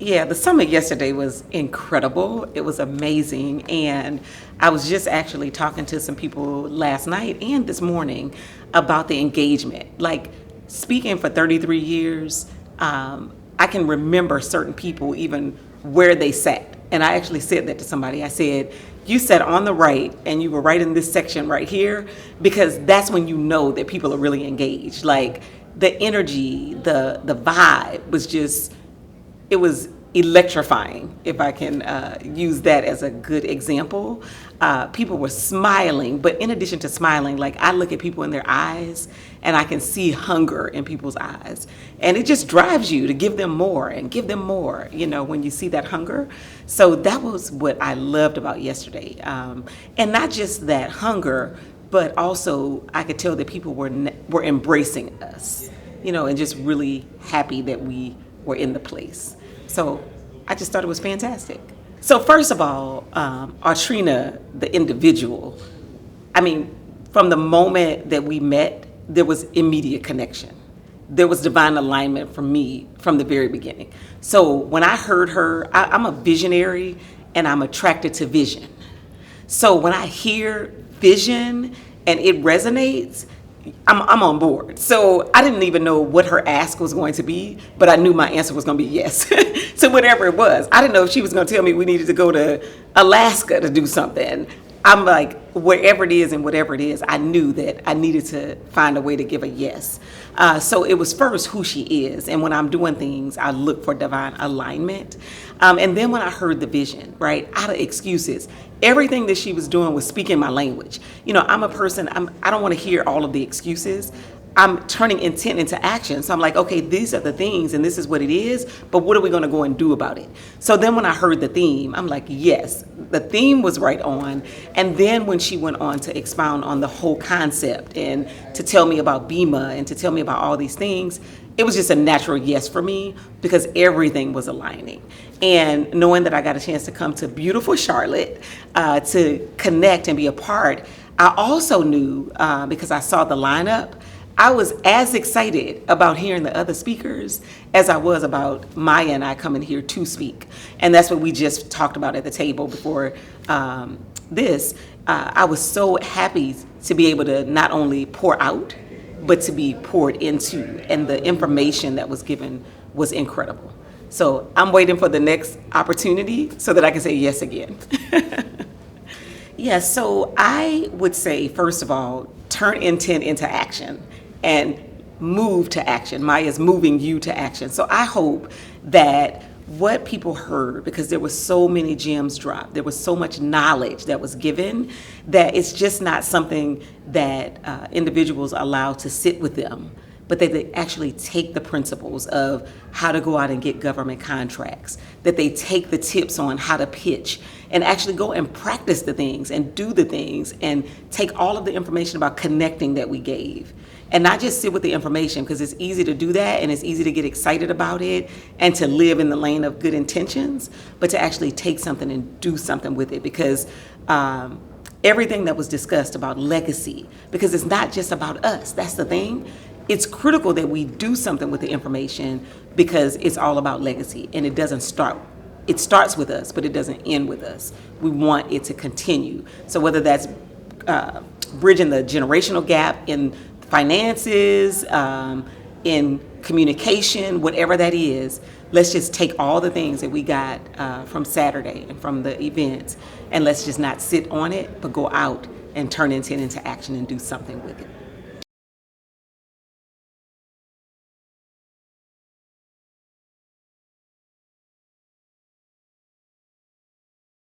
Yeah, the summit yesterday was incredible. It was amazing. And I was just actually talking to some people last night and this morning about the engagement. Like, speaking for 33 years, I can remember certain people even where they sat. And I actually said that to somebody. I said, you sat on the right and you were right in this section right here, because that's when you know that people are really engaged. Like, the energy, the vibe was just, it was electrifying, if I can use that as a good example. People were smiling, but in addition to smiling, like, I look at people in their eyes and I can see hunger in people's eyes. And it just drives you to give them more and give them more, when you see that hunger. So that was what I loved about yesterday. And not just that hunger, but also I could tell that people were embracing us, and just really happy that we were in the place. So I just thought it was fantastic. So first of all, Autrina, the individual, I mean, from the moment that we met, there was immediate connection. There was divine alignment for me from the very beginning. So when I heard her, I'm a visionary and I'm attracted to vision. So when I hear vision and it resonates, I'm on board. So I didn't even know what her ask was going to be, but I knew my answer was going to be yes to whatever it was. I didn't know if she was going to tell me we needed to go to Alaska to do something. I'm like, wherever it is and whatever it is, I knew that I needed to find a way to give a yes. So it was first who she is. And when I'm doing things, I look for divine alignment. And then when I heard the vision, right, Outta Excuses, everything that she was doing was speaking my language. I'm a person, I don't want to hear all of the excuses. I'm turning intent into action. So I'm like, okay, these are the things and this is what it is, but what are we going to go and do about it? So then when I heard the theme, I'm like, yes, the theme was right on. And then when she went on to expound on the whole concept and to tell me about Bima and to tell me about all these things, it was just a natural yes for me because everything was aligning. And knowing that I got a chance to come to beautiful Charlotte to connect and be a part, I also knew, because I saw the lineup, I was as excited about hearing the other speakers as I was about Maya and I coming here to speak. And that's what we just talked about at the table before this. I was so happy to be able to not only pour out, but to be poured into. And the information that was given was incredible. So I'm waiting for the next opportunity so that I can say yes again. Yeah, so I would say, first of all, turn intent into action and move to action. Maya's moving you to action. So I hope that what people heard, because there were so many gems dropped, there was so much knowledge that was given, that it's just not something that individuals allow to sit with them, but that they actually take the principles of how to go out and get government contracts, that they take the tips on how to pitch and actually go and practice the things and do the things and take all of the information about connecting that we gave. And not just sit with the information, because it's easy to do that and it's easy to get excited about it and to live in the lane of good intentions, but to actually take something and do something with it. Because everything that was discussed about legacy, because it's not just about us, that's the thing. It's critical that we do something with the information because it's all about legacy, and it doesn't start. It starts with us, but it doesn't end with us. We want it to continue. So whether that's bridging the generational gap in finances, in communication, whatever that is, let's just take all the things that we got from Saturday and from the events, and let's just not sit on it, but go out and turn intent into action and do something with it.